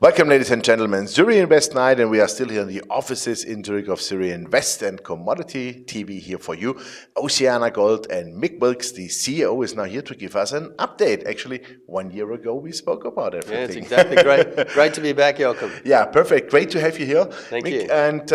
Welcome, ladies and gentlemen. Zurich Invest Night, and we are still here in the offices in Zurich of Zurich Invest and Commodity TV here for you. OceanaGold and Mick Wilkes, the CEO, is now here to give us an update. Actually, 1 year ago we spoke about everything. Yeah, it's exactly great. Great to be back, Joachim. Yeah, perfect. Great to have you here, Thank Mick. you. And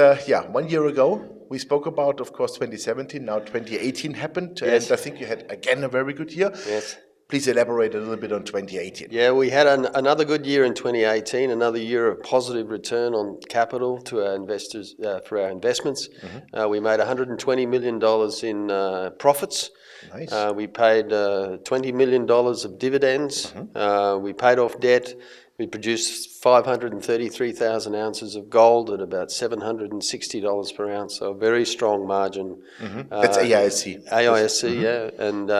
1 year ago we spoke about, of course, 2017. Now 2018 happened, Yes. and I think you had again a very good year. Yes. Please elaborate a little bit on 2018. Yeah, we had another good year in 2018, another year of positive return on capital to our investors for our investments. Mm-hmm. We made $120 million in profits. Nice. We paid $20 million of dividends. Mm-hmm. We paid off debt. We produced 533,000 ounces of gold at about $760 per ounce, so a very strong margin. Mm-hmm. That's AISC. AISC, mm-hmm. yeah. And,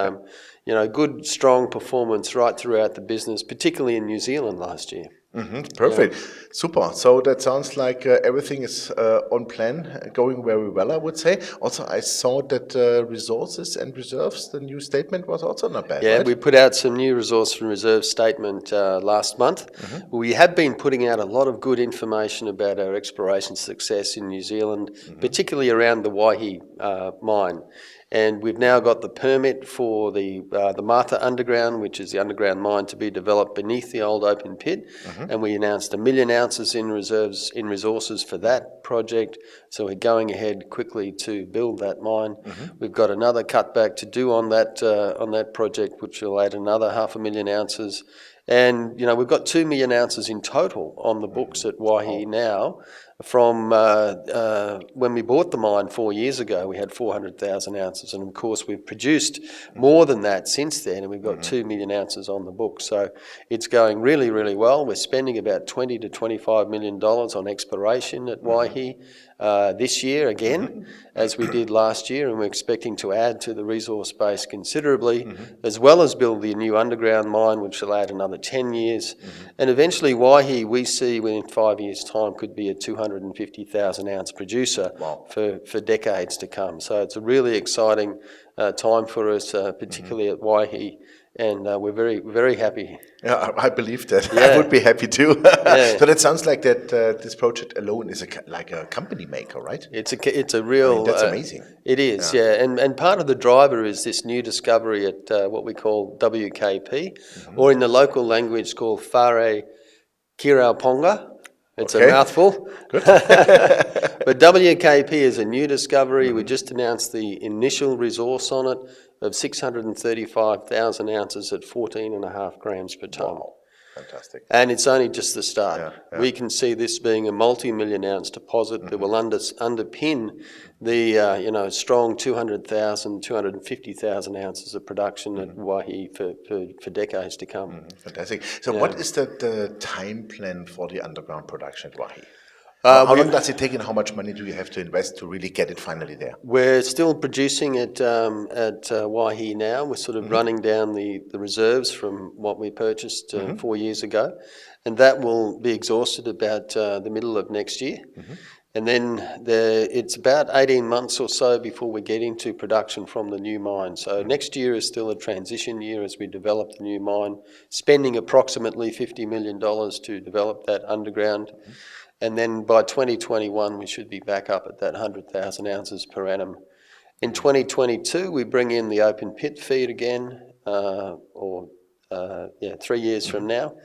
good, strong performance right throughout the business, particularly in New Zealand last year. Mm-hmm. Perfect. Yeah. Super. So that sounds like everything is on plan, going very well, I would say. Also, I saw that resources and reserves, the new statement was also not bad, Yeah, right? we put out some new resource and reserve statement last month. Mm-hmm. We have been putting out a lot of good information about our exploration success in New Zealand, mm-hmm. particularly around the Waihi mine. And we've now got the permit for the Martha Underground, which is the underground mine to be developed beneath the old open pit. Mm-hmm. And we announced 1 million ounces in resources for that project. So we're going ahead quickly to build that mine. Mm-hmm. We've got another cutback to do on that project, which will add another 500,000 ounces. And, we've got 2 million ounces in total on the books at Waihi now. From when we bought the mine 4 years ago, we had 400,000 ounces. And, of course, we've produced more than that since then, and we've got 2 million ounces on the books. So it's going really, really well. We're spending about $20 to $25 million on exploration at Waihi this year again, as we did last year, and we're expecting to add to the resource base considerably, as well as build the new underground mine, which will add another 10 years. And eventually Waihi, we see within 5 years' time, could be a 250,000 ounce producer. Wow. for decades to come. So it's a really exciting time for us, particularly at Waihi. And we're very, very happy. Yeah, I believe that. Yeah. I would be happy too. Yeah. So that sounds like that this project alone is like a company maker, right? It's a real. That's amazing. It is, yeah. And part of the driver is this new discovery at what we call WKP, or in the local language called Whare Kirauponga. It's a mouthful. Good. But WKP is a new discovery. We just announced the initial resource on it of 635,000 ounces at 14.5 grams per tonne. Wow. Fantastic. And it's only just the start. Yeah, yeah. We can see this being a multi-million ounce deposit that will underpin the strong 200,000, 250,000 ounces of production at Waihi for decades to come. Fantastic. So what is the time plan for the underground production at Waihi? How long does it take, and how much money do you have to invest to really get it finally there? We're still producing at Waihi now. We're sort of running down the reserves from what we purchased 4 years ago, and that will be exhausted about the middle of next year. And then it's about 18 months or so before we get into production from the new mine. So next year is still a transition year as we develop the new mine, spending approximately $50 million to develop that underground. And then by 2021, we should be back up at that 100,000 ounces per annum. In 2022, we bring in the open pit feed again, 3 years from now.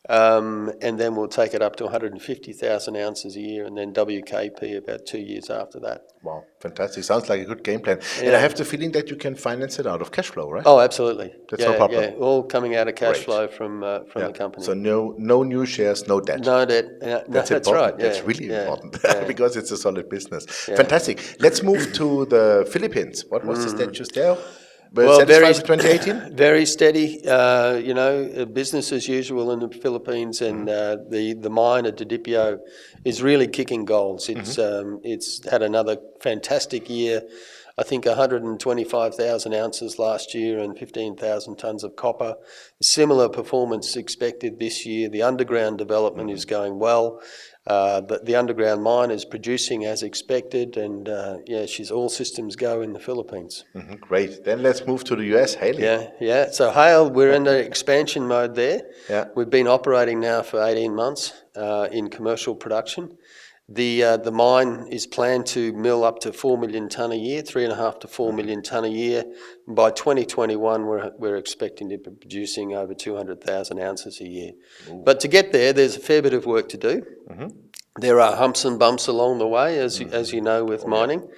And then we'll take it up to 150,000 ounces a year, and then WKP about 2 years after that. Wow, fantastic. Sounds like a good game plan. Yeah. And I have the feeling that you can finance it out of cash flow, right? Oh, absolutely. That's no problem. Yeah, all coming out of cash flow from the company. So no new shares, no debt. No debt. That's right. Yeah. That's really important because it's a solid business. Yeah. Fantastic. Let's move to the Philippines. What was the status there? Well, very 2018. Very steady. Business as usual in the Philippines, and the mine at Didipio is really kicking goals. It's had another fantastic year. I think 125,000 ounces last year and 15,000 tonnes of copper. Similar performance expected this year. The underground development is going well. The underground mine is producing as expected, and she's all systems go in the Philippines. Great. Then let's move to the US, Haley. Yeah. So Hale, we're in the expansion mode there. Yeah. We've been operating now for 18 months in commercial production. The mine is planned to mill up to 4 million tonne a year, 3.5 to 4 million tonne a year. By 2021, we're expecting to be producing over 200,000 ounces a year. Ooh. But to get there, there's a fair bit of work to do. There are humps and bumps along the way, as you know, with mining.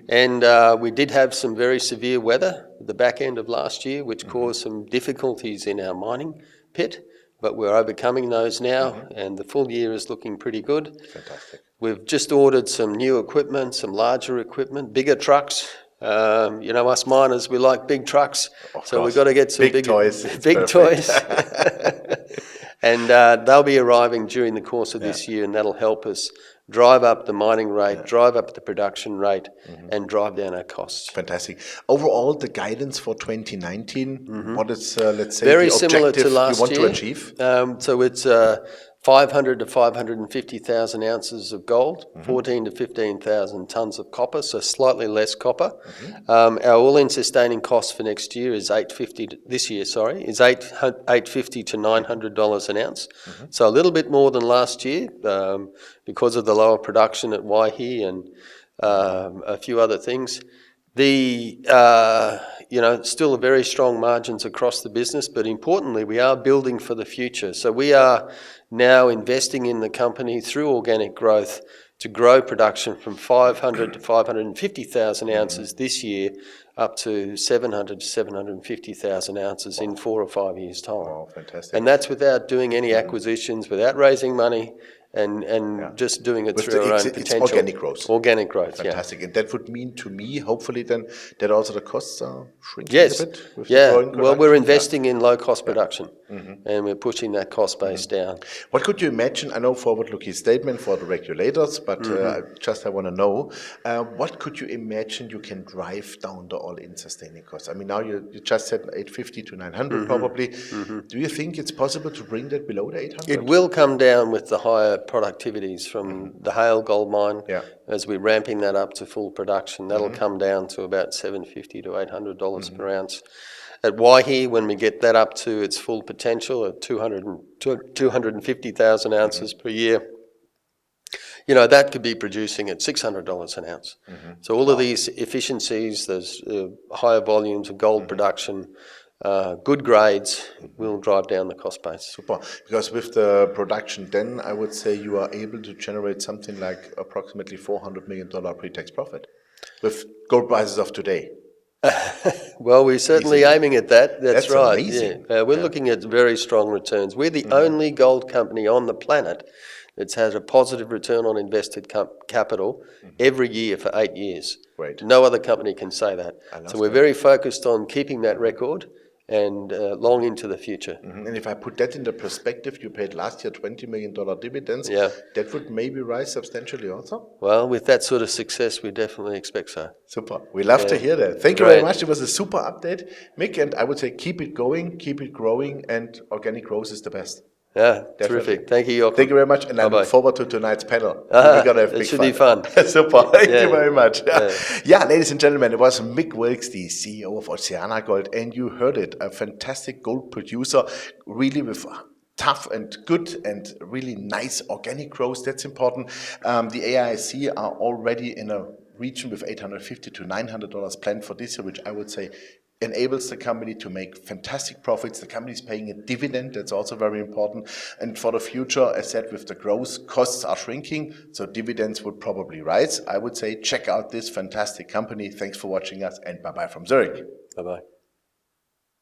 And we did have some very severe weather at the back end of last year, which caused some difficulties in our mining pit. But we're overcoming those now, and the full year is looking pretty good. Fantastic. We've just ordered some new equipment, some larger equipment, bigger trucks. Us miners, we like big trucks, so we've got to get some big toys. Big toys. And they'll be arriving during the course of this year, and that'll help us drive up the mining rate, drive up the production rate, and drive down our costs. Fantastic. Overall, the guidance for 2019, what is, let's say, very the similar objective to last you want year. to achieve? So it's 500 to 550,000 ounces of gold, 14 to 15,000 tonnes of copper, so slightly less copper. Our all-in sustaining cost for next year is $850 to $900 an ounce. So a little bit more than last year because of the lower production at Waihi and a few other things. Still very strong margins across the business, but importantly, we are building for the future. So we are now investing in the company through organic growth to grow production from 500 to 550,000 ounces this year up to 700 to 750,000 ounces in 4 or 5 years' time. Oh, fantastic. And that's without doing any acquisitions, without raising money, and just doing it through our own potential. It's organic growth. Organic growth, Fantastic. And that would mean to me, hopefully then, that also the costs are shrinking a bit? With the growing Well, production? we're investing in low-cost production, and we're pushing that cost base down. What could you imagine? I know forward-looking statement for the regulators, but I want to know, what could you imagine you can drive down the all-in sustaining costs? I mean, now you just said 850 to 900 probably. Do you think it's possible to bring that below the 800? It will come down with the higher productivities from the Hale gold mine. As we're ramping that up to full production, that'll come down to about $750 to $800 per ounce. At Waihi, when we get that up to its full potential at 250,000 ounces per year, that could be producing at $600 an ounce. So all of these efficiencies, there's higher volumes of gold production, good grades will drive down the cost base. Super. Because with the production, then I would say you are able to generate something like approximately $400 million pre-tax profit with gold prices of today. Well, we're certainly aiming at that. That's right. Amazing. We're looking at very strong returns. We're the only gold company on the planet that's had a positive return on invested capital every year for 8 years. Great. No other company can say that. So we're very focused on keeping that record and long into the future. And if I put that into perspective, you paid last year $20 million dividends. That would maybe rise substantially also? Well, with that sort of success, we definitely expect so. Super. We love to hear that. Thank you very much. It was a super update, Mick, and I would say keep it going, keep it growing, and organic growth is the best. Yeah, terrific. Thank you, Jochen. Thank you very much, and I look forward to tonight's panel. We're gonna have big fun. It should be fun. Super. Thank you very much. Yeah, ladies and gentlemen, it was Mick Wilkes, the CEO of OceanaGold, and you heard it, a fantastic gold producer, really with tough and good and really nice organic growth. That's important. The AISC are already in a region with $850 to $900 planned for this year, which I would say enables the company to make fantastic profits. The company is paying a dividend. That's also very important. And for the future, as said, with the growth, costs are shrinking, so dividends would probably rise. I would say check out this fantastic company. Thanks for watching us, and bye-bye from Zurich. Bye-bye.